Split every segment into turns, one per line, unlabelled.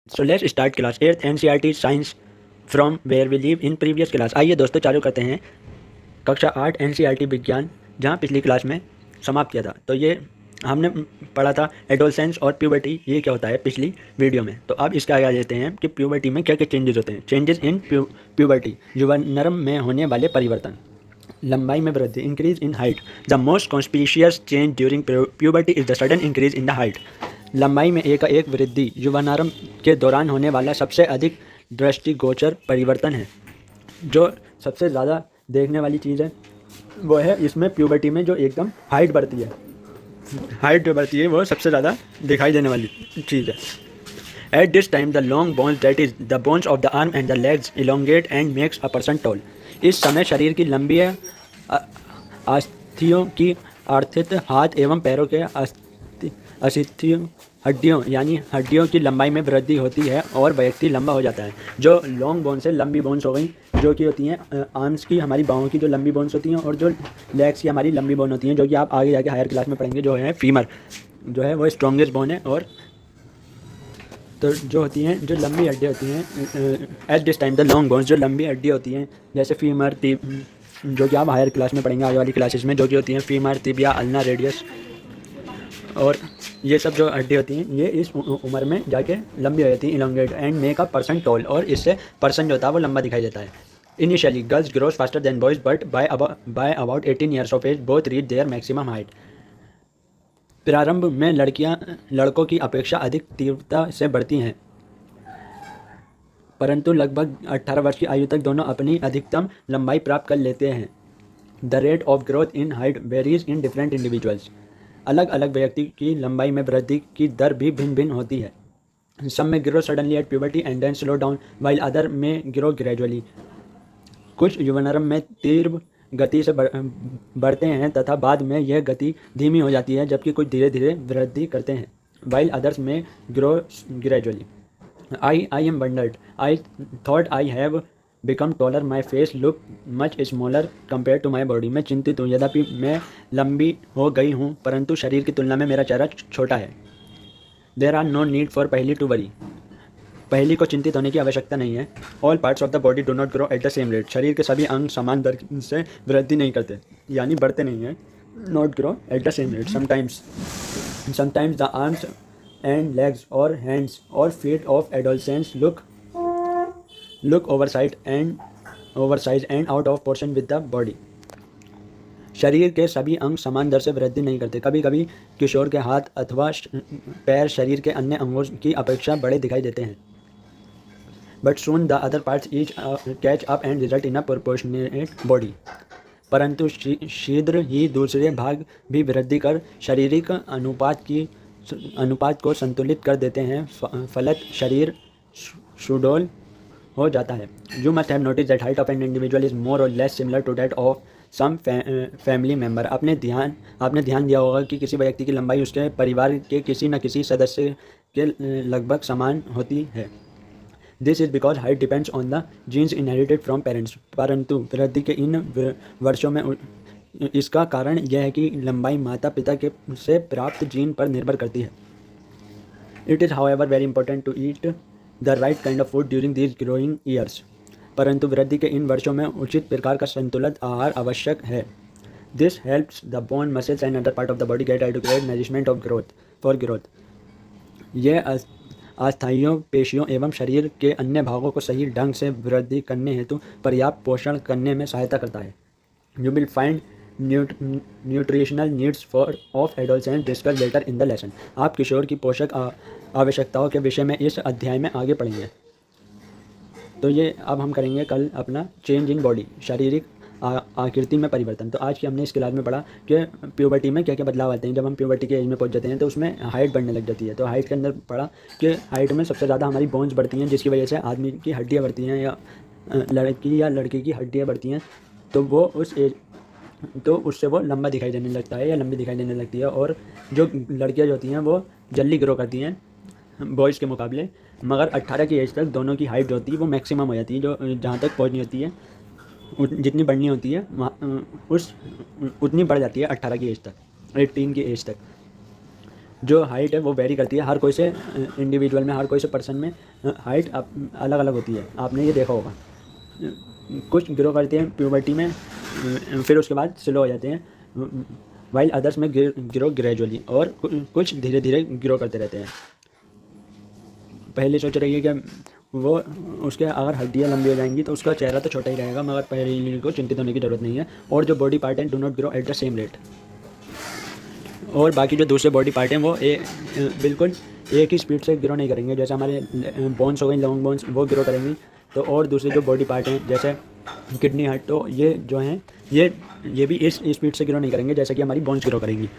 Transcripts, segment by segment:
So let's start class 8th NCERT science from where we live in previous class. आइए दोस्तों चालू करते हैं कक्षा 8 एनसीईआरटी विज्ञान, जहां पिछली क्लास में समाप्त किया था। तो ये हमने पढ़ा था एडोलसेंस और प्यूबर्टी, ये क्या होता है पिछली वीडियो में। तो अब इसका आगे लेते हैं कि प्यूबर्टी में क्या क्या चेंजेस होते हैं। चेंजेस इन प्यूबर्टी, युवानरम में होने वाले परिवर्तन। लंबाई में वृद्धि, increase in height. The most conspicuous change during puberty is the sudden increase in the height. लंबाई में एक वृद्धि युवानारंभ के दौरान होने वाला सबसे अधिक दृष्टिगोचर परिवर्तन है। जो सबसे ज़्यादा देखने वाली चीज़ है वो है इसमें प्यूबर्टी में जो एकदम हाइट बढ़ती है, हाइट जो बढ़ती है वो सबसे ज़्यादा दिखाई देने वाली चीज़ है। At this time, the long bones, that is, the bones of the arm and the legs, elongate and makes a person tall. इस समय शरीर की लंबी अस्थियों की आर्थित हाथ एवं पैरों के अस्थियों हड्डियों यानी हड्डियों की लंबाई में वृद्धि होती है और व्यक्ति लंबा हो जाता है। जो लॉन्ग बोन्स है, लंबी बोन्स हो गई, जो कि होती हैं आर्म्स की, हमारी बाहों की जो लंबी बोन्स होती हैं, और जो लेग्स की हमारी लंबी बोन होती हैं, जो कि आप आगे जाके हायर क्लास में पढ़ेंगे, जो है फीमर, जो है वो स्ट्रॉन्गेस्ट बोन है। और तो जो होती हैं, जो लंबी हड्डी होती हैं, at this time the long bones, जो लंबी हड्डी होती हैं, जैसे फीमर, जो कि आप हायर क्लास में पढ़ेंगे आगे वाली क्लासेस में, जो कि होती हैं फीमर, तिबिया, अल्ना, रेडियस, और ये सब जो हड्डी होती हैं ये इस उम्र में जाके लंबी हो जाती हैं, elongate and make a person tall, और इससे पर्सन जो होता है वो लंबा दिखाई देता है। Initially girls grows faster than boys, but by about 18 years of age both reach their maximum height. प्रारंभ में लड़कियां लड़कों की अपेक्षा अधिक तीव्रता से बढ़ती हैं, परंतु लगभग 18 वर्ष की आयु तक दोनों अपनी अधिकतम लंबाई प्राप्त कर लेते हैं। The rate of growth in height varies in different individuals. अलग अलग व्यक्ति की लंबाई में वृद्धि की दर भी भिन्न भिन्न होती है। Some may grow suddenly at puberty and then slow down, while other may grow gradually. कुछ युवानरम में तीव्र गति से बढ़ते हैं तथा बाद में यह गति धीमी हो जाती है, जबकि कुछ धीरे धीरे वृद्धि करते हैं। While others may grow gradually. I am bundled, I thought I have become taller, my face look much smaller compare to my body. मैं चिंतित हूँ, यद्यपि मैं लंबी हो गई हूँ, परंतु शरीर की तुलना में मेरा चेहरा छोटा है। There are no need for Paheli to worry, Paheli को चिंतित होने की आवश्यकता नहीं है। All parts of the body do not grow at the same rate, शरीर के सभी अंग समान दर से वृद्धि नहीं करते, यानी बढ़ते नहीं हैं। Not grow at the same rate. Sometimes the arms and legs और हैंड्स और feet of adolescence look oversize and out of portion with the body. शरीर के सभी अंग समान दर से वृद्धि नहीं करते, कभी कभी किशोर के हाथ अथवा पैर शरीर के अन्य अंगों की अपेक्षा बड़े दिखाई देते हैं। But soon the other parts each catch up and result in a proportionate body. परंतु शीघ्र ही दूसरे भाग भी वृद्धि कर शारीरिक अनुपात को संतुलित कर देते हैं, फलत शरीर सुडौल हो जाता है। You must have notice that height of an individual is more और less similar to that of some family member. आपने ध्यान दिया होगा कि किसी व्यक्ति की लंबाई उसके परिवार के किसी न किसी सदस्य के लगभग समान होती है। This is because height depends on the genes inherited from parents. परंतु वृद्धि के इन वर्षों में इसका कारण यह है कि लंबाई माता पिता के से प्राप्त जीन पर निर्भर करती है। It is however very important to eat the right kind of food during these growing years. परंतु वृद्धि के इन वर्षों में उचित प्रकार का संतुलित आहार आवश्यक है। This helps the bone, muscles and other part of the body get adequate management of growth. यह अस्थायियों, पेशियों एवं शरीर के अन्य भागों को सही ढंग से वृद्धि करने हेतु पर्याप्त पोषण करने में सहायता करता है। You will find nutritional needs of adolescence discuss later in the lesson. आप किशोर की पोषक आवश्यकताओं के विषय में इस अध्याय में आगे पढ़ेंगे। तो ये अब हम करेंगे कल अपना चेंज इन बॉडी, शारीरिक आकृति में परिवर्तन। तो आज की हमने इस क्लास में पढ़ा कि प्यूबर्टी में क्या क्या बदलाव आते हैं। जब हम प्यूबर्टी के एज में पहुंच जाते हैं तो उसमें हाइट बढ़ने लग जाती है। तो हाइट के अंदर पढ़ा कि हाइट में सबसे ज़्यादा हमारी बोन्स बढ़ती हैं, जिसकी वजह से आदमी की हड्डियाँ बढ़ती हैं, या लड़की या लड़के की हड्डियाँ बढ़ती हैं। तो वो उससे वो लंबा दिखाई देने लगता है या लंबी दिखाई देने लगती है। और जो लड़कियाँ जो होती हैं वो जल्दी ग्रो करती हैं बॉयज़ के मुकाबले, मगर 18 की एज तक दोनों की हाइट जो होती है वो मैक्सिमम हो जाती है। जो जहाँ तक पहुँचनी होती है, जितनी बढ़नी होती है उतनी बढ़ जाती है 18 की एज तक, 18 की एज तक। जो हाइट है वो वेरी करती है, हर कोई से इंडिविजुअल में, हर कोई से पर्सन में हाइट अलग अलग होती है। आपने ये देखा होगा, कुछ ग्रो करते हैं प्यूबर्टी में, फिर उसके बाद स्लो हो जाते हैं, while others may grow gradually, और कुछ धीरे धीरे ग्रो करते रहते हैं। पहले सोच रही है कि वो उसके अगर हड्डियाँ लंबी हो जाएंगी तो उसका चेहरा तो छोटा ही रहेगा, मगर पहले को चिंतित होने की ज़रूरत नहीं है। और जो बॉडी पार्ट हैं do not grow at the same rate, और बाकी जो दूसरे बॉडी पार्ट हैं वो बिल्कुल एक ही स्पीड से ग्रो नहीं करेंगे। जैसे हमारे बोन्स हो गई, लॉन्ग बोन्स, वो ग्रो करेंगी, तो और दूसरे जो बॉडी पार्ट हैं जैसे किडनी, हार्ट, तो ये जो हैं ये भी इस स्पीड से ग्रो नहीं करेंगे जैसे कि हमारी बोन्स ग्रो करेंगी।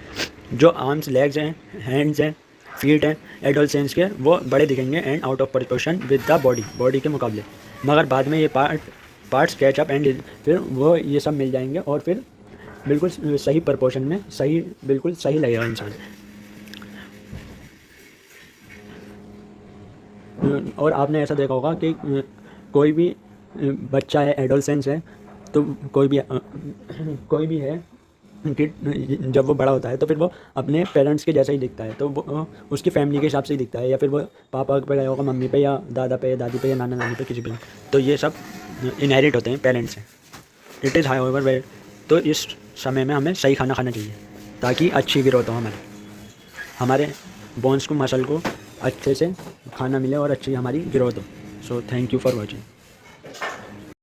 जो आर्म्स, लेग्स हैं, हैंड्स हैं, फीट हैं एडोलसेंस के, वो बड़े दिखेंगे and out of proportion with the body के मुकाबले, मगर बाद में ये पार्ट्स कैच अप एंड फिर वो ये सब मिल जाएंगे और फिर बिल्कुल सही प्रपोर्शन में बिल्कुल सही लगेगा इंसान। और आपने ऐसा देखा होगा कि कोई भी बच्चा है, एडोलसेंस है, तो कोई भी है कि जब वो बड़ा होता है तो फिर वो अपने पेरेंट्स के जैसा ही दिखता है, तो वो उसकी फैमिली के हिसाब से ही दिखता है, या फिर वो पापा पे गया होगा, मम्मी पे या दादा पे, दादी पे, या नाना नानी पे, किसी पे। तो ये सब इनहेरिट होते हैं पेरेंट्स से। इट इज़ हाउएवर वेरी, तो इस समय में हमें सही खाना खाना चाहिए ताकि अच्छी ग्रोथ हो हमारे बोन्स को, मसल को अच्छे से खाना मिले और अच्छी हमारी ग्रोथ हो। So thank you for watching.